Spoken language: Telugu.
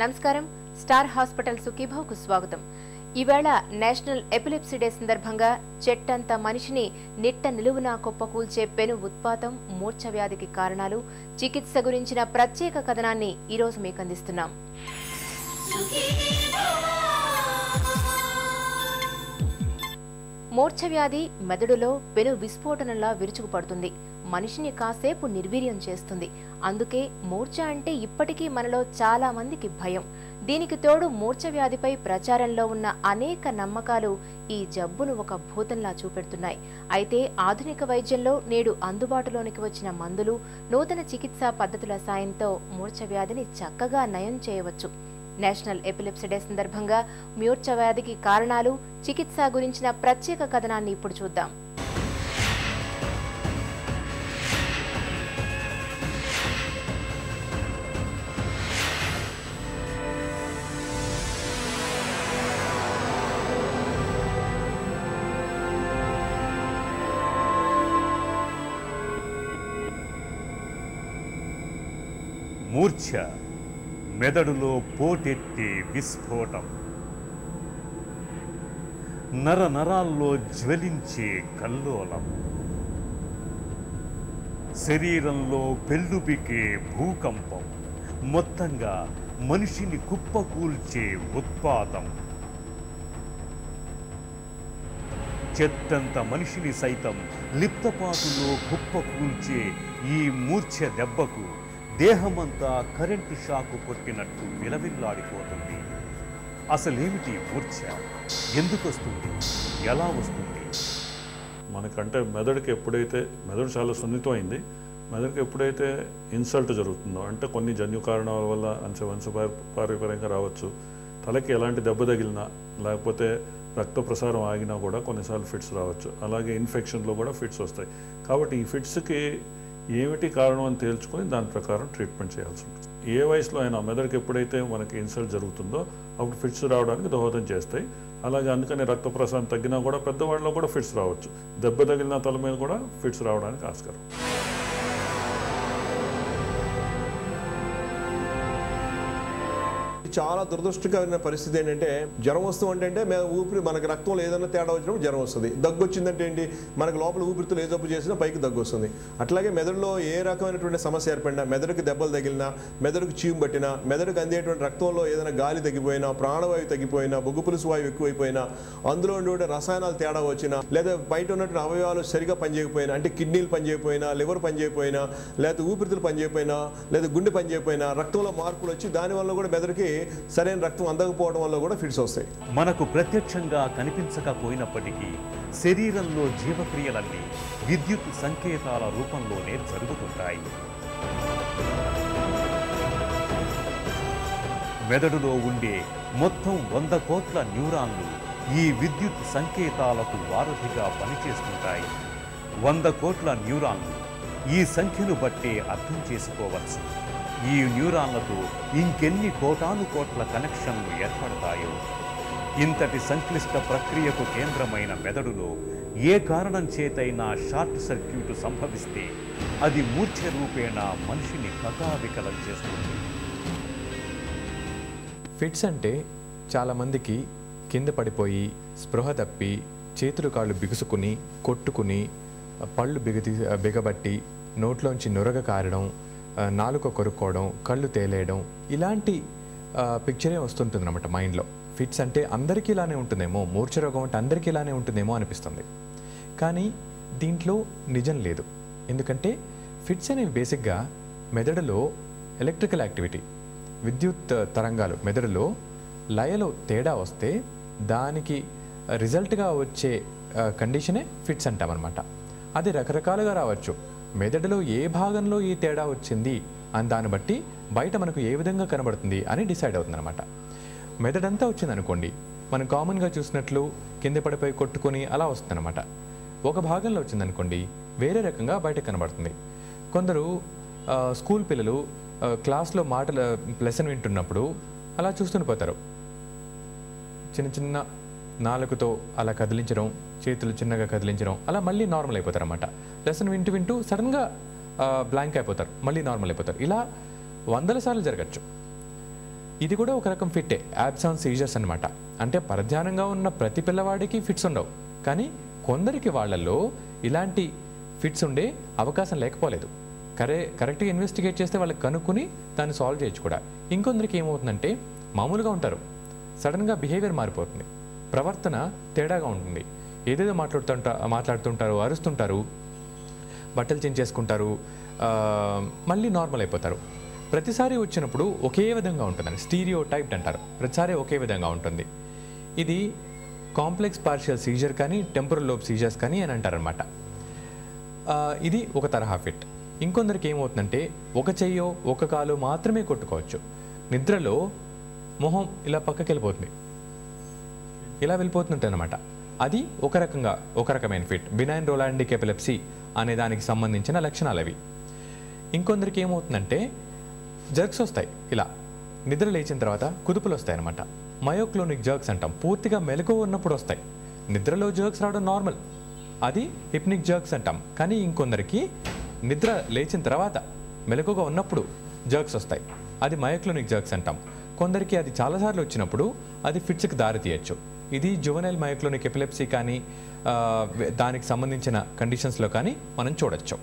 నమస్కారం. స్టార్ హాస్పిటల్ సుఖీభావ్కు స్వాగతం. ఈవేళ నేషనల్ ఎపిలెప్సీ డే సందర్భంగా చెట్టంత మనిషిని నిట్ట నిలువున కుప్పకూల్చే పెను ఉత్పాతం, మూర్ఛ వ్యాధికి కారణాలు, చికిత్స గురించిన ప్రత్యేక కథనాన్ని ఈరోజు మీకు అందిస్తున్నాం. మూర్ఛ వ్యాధి మెదడులో పెను విస్ఫోటనంలా విరుచుకుపడుతుంది. మనిషిని కాసేపు నిర్వీర్యం చేస్తుంది. అందుకే మూర్ఛ అంటే ఇప్పటికీ మనలో చాలా మందికి భయం. దీనికి తోడు మూర్ఛ వ్యాధిపై ప్రచారంలో ఉన్న అనేక నమ్మకాలు ఈ జబ్బును ఒక భూతంలా చూపెడుతున్నాయి. అయితే ఆధునిక వైద్యంలో నేడు అందుబాటులోనికి వచ్చిన మందులు, నూతన చికిత్సా పద్ధతుల సాయంతో మూర్ఛ వ్యాధిని చక్కగా నయం చేయవచ్చు. నేషనల్ ఎపిలెప్సీ డే సందర్భంగా మూర్ఛ వ్యాధికి కారణాలు, చికిత్స గురించిన ప్రత్యేక కథనాన్ని ఇప్పుడు చూద్దాం. మూర్ఛ, మెదడులో పోటెత్తే విస్ఫోటం, నరాల్లో జ్వలించే కల్లోలం, శరీరంలో పెల్లుబికే భూకంపం, మొత్తంగా మనిషిని కుప్పకూల్చే ఉత్పాతం. చెత్తంత మనిషిని సైతం లిప్తపాటులో కుప్పకూల్చే ఈ మూర్ఛ దెబ్బకు దేహమంతా కరెంటు షాకు కొట్టినట్టు విలవిల్లాడిపోతుంది. అసలేమిటి మూర్ఛ? ఎందుకు వస్తుంది? ఎలా వస్తుంది? మనకంటే మెదడుకి ఎప్పుడైతే మెదడు చాలా సున్నితమైంది, మెదడుకి ఎప్పుడైతే ఇన్సల్ట్ జరుగుతుందో, అంటే కొన్ని జన్యు కారణాల వల్ల వంశపారంపర్యంగా రావచ్చు, తలకి ఎలాంటి దెబ్బ తగిలినా లేకపోతే రక్త ప్రసారం ఆగినా కూడా కొన్నిసార్లు ఫిట్స్ రావచ్చు. అలాగే ఇన్ఫెక్షన్లో కూడా ఫిట్స్ వస్తాయి. కాబట్టి ఈ ఫిట్స్కి ఏమిటి కారణం అని తేల్చుకొని దాని ప్రకారం ట్రీట్మెంట్ చేయాల్సి ఉంటుంది. ఏ వయసులో అయినా మెదడుకి ఎప్పుడైతే మనకి ఇన్సల్ట్ జరుగుతుందో అప్పుడు ఫిట్స్ రావడానికి దోహదం చేస్తాయి. అలాగే అందుకని రక్త ప్రసారం తగ్గినా కూడా పెద్దవాళ్ళలో కూడా ఫిట్స్ రావచ్చు. దెబ్బ తగిలిన తల మీద కూడా ఫిట్స్ రావడానికి ఆస్కారం. చాలా దురదృష్టకరమైన పరిస్థితి ఏంటంటే, జ్వరం వస్తుంది అంటే ఊపిరి మనకి రక్తంలో ఏదైనా తేడా వచ్చినప్పుడు జ్వరం వస్తుంది. దగ్గు వచ్చిందంటే ఏంటి, మనకి లోపల ఊపిరితో ఏ జబ్బు చేసినా పైకి దగ్గు వస్తుంది. అట్లాగే మెదడులో ఏ రకమైనటువంటి సమస్య ఏర్పడినా, మెదడుకి దెబ్బలు తగిలినా, మెదడుకు చీము పట్టినా, మెదడుకు అందేటువంటి రక్తంలో ఏదైనా గాలి తగ్గిపోయినా, ప్రాణవాయువు తగ్గిపోయినా, బొగ్గు పులుసు వాయువు ఎక్కువైపోయినా, అందులో ఉండే రసాయనాలు తేడా వచ్చినా, లేదా బయట ఉన్నటువంటి అవయవాలు సరిగా పనిచేయకపోయినా, అంటే కిడ్నీలు పనిచేయకపోయినా, లివర్ పనిచేయకపోయినా, లేకపోతే ఊపిరితులు పనిచేయకపోయినా, లేదా గుండె పనిచేయకపోయినా, రక్తంలో మార్పులు వచ్చి దానివల్ల కూడా మెదడుకి సరైన రక్తం అందకపోవడం వల్ల కూడా ఫిట్స్ వస్తాయి. మనకు ప్రత్యక్షంగా కనిపించకపోయినప్పటికీ శరీరంలో జీవక్రియలన్నీ విద్యుత్ సంకేతాల రూపంలోనే జరుగుతుంటాయి. మెదడులో ఉండే మొత్తం 100 కోట్ల న్యూరాన్లు ఈ విద్యుత్ సంకేతాలకు వారధిగా పనిచేస్తుంటాయి. 100 కోట్ల న్యూరాన్లు ఈ సంఖ్యను బట్టే అర్థం చేసుకోవచ్చు. ఈ న్యూరాన్లతో ఇంకెన్ని కోటాను కోట్ల కనెక్షన్లు ఏర్పడతాయో. ఇంతటి సంక్లిష్ట ప్రక్రియకు కేంద్రమైన మెదడులో ఏ కారణం చేతైనా షార్ట్ సర్క్యూట్ సంభవిస్తే అది మూర్ఛ రూపేణ మనిషిని కకావికలం చేస్తుంది. ఫిట్స్ అంటే చాలామందికి కింద పడిపోయి, స్పృహ తప్పి, చేతులు కాళ్ళు బిగుసుకుని, కొట్టుకుని, పళ్ళు బిగబట్టి, నోట్లోంచి నురగ కారడం, నాలుక కొరుక్కోవడం, కళ్ళు తేలేయడం, ఇలాంటి పిక్చరే వస్తుంటుంది అన్నమాట మైండ్లో. ఫిట్స్ అంటే అందరికీ ఇలానే ఉంటుందేమో, మూర్ఛ రోగం అంటే అందరికీ ఇలానే ఉంటుందేమో అనిపిస్తుంది. కానీ దీంట్లో నిజం లేదు. ఎందుకంటే ఫిట్స్ అనేవి బేసిక్గా మెదడులో ఎలక్ట్రికల్ యాక్టివిటీ, విద్యుత్ తరంగాలు మెదడులో లయలో తేడా వస్తే దానికి రిజల్ట్గా వచ్చే కండిషనే ఫిట్స్ అంటామన్నమాట. అది రకరకాలుగా రావచ్చు. మెదడులో ఏ భాగంలో ఈ తేడా వచ్చింది అని దాన్ని బట్టి బయట మనకు ఏ విధంగా కనబడుతుంది అని డిసైడ్ అవుతుంది అనమాట. మెదడంతా వచ్చింది అనుకోండి, మనం కామన్గా చూసినట్లు కింద పడిపోయి కొట్టుకొని అలా వస్తుంది అనమాట. ఒక భాగంలో వచ్చిందనుకోండి వేరే రకంగా బయట కనబడుతుంది. కొందరు స్కూల్ పిల్లలు క్లాస్లో లెసన్ వింటున్నప్పుడు అలా చూస్తూనే పోతారు. చిన్న చిన్న నాలుకతో అలా కదిలించడం, చేతులు చిన్నగా కదిలించడం, అలా మళ్ళీ నార్మల్ అయిపోతారు అన్నమాట. లెసన్ వింటూ సడన్గా బ్లాంక్ అయిపోతారు, మళ్ళీ నార్మల్ అయిపోతారు. ఇలా 100 సార్లు జరగచ్చు. ఇది కూడా ఒక రకం ఫిట్టే, యాబ్సాన్స్ సీజర్స్ అనమాట. అంటే పరధ్యానంగా ఉన్న ప్రతి పిల్లవాడికి ఫిట్స్ ఉండవు, కొందరికి వాళ్ళల్లో ఇలాంటి ఫిట్స్ ఉండే అవకాశం లేకపోలేదు. కరెక్ట్గా ఇన్వెస్టిగేట్ చేస్తే వాళ్ళకి కనుక్కుని దాన్ని సాల్వ్ చేయొచ్చు కూడా. ఇంకొందరికి ఏమవుతుందంటే మామూలుగా ఉంటారు, సడన్గా బిహేవియర్ మారిపోతుంది, ప్రవర్తన తేడాగా ఉంటుంది, ఏదేదో మాట్లాడుతుంటారు, అరుస్తుంటారు, బట్టలు చించేసుకుంటారు, మళ్ళీ నార్మల్ అయిపోతారు. ప్రతిసారి వచ్చినప్పుడు ఒకే విధంగా ఉంటుందండి, స్టీరియో టైప్డ్ అంటారు, ప్రతిసారి ఒకే విధంగా ఉంటుంది. ఇది కాంప్లెక్స్ పార్షియల్ సీజర్ కానీ టెంపరల్ లోబ్ సీజర్స్ కానీ అని అంటారనమాట. ఇది ఒక తరహా ఫిట్. ఇంకొందరికి ఏమవుతుందంటే ఒక చెయ్యో ఒక కాలు మాత్రమే కొట్టుకోవచ్చు, నిద్రలో మొహం ఇలా పక్కకి వెళ్ళిపోతుంది, ఇలా వెళ్ళిపోతుంటాయి అనమాట. అది ఒక రకమైన ఫిట్, బినైన్ రోలాండిక్ ఎపిలెప్సీ అనే దానికి సంబంధించిన లక్షణాలు అవి. ఇంకొందరికి ఏమవుతుందంటే జర్క్స్ వస్తాయి, ఇలా నిద్ర లేచిన తర్వాత కుదుపులు వస్తాయి అనమాట. మయోక్లోనిక్ జర్క్స్ అంటాం, పూర్తిగా మెలకువ ఉన్నప్పుడు వస్తాయి. నిద్రలో జర్క్స్ రావడం నార్మల్, అది హిప్నిక్ జర్క్స్ అంటాం. కానీ ఇంకొందరికి నిద్ర లేచిన తర్వాత మెలకుగా ఉన్నప్పుడు జర్క్స్ వస్తాయి, అది మయోక్లోనిక్ జర్క్స్ అంటాం. కొందరికి అది చాలాసార్లు వచ్చినప్పుడు అది ఫిట్స్కి దారి తీయచ్చు. ఇది జువెనైల్ మయోక్లోనిక్ ఎపిలెప్సీ కానీ దానికి సంబంధించిన కండిషన్స్లో కానీ మనం చూడొచ్చు.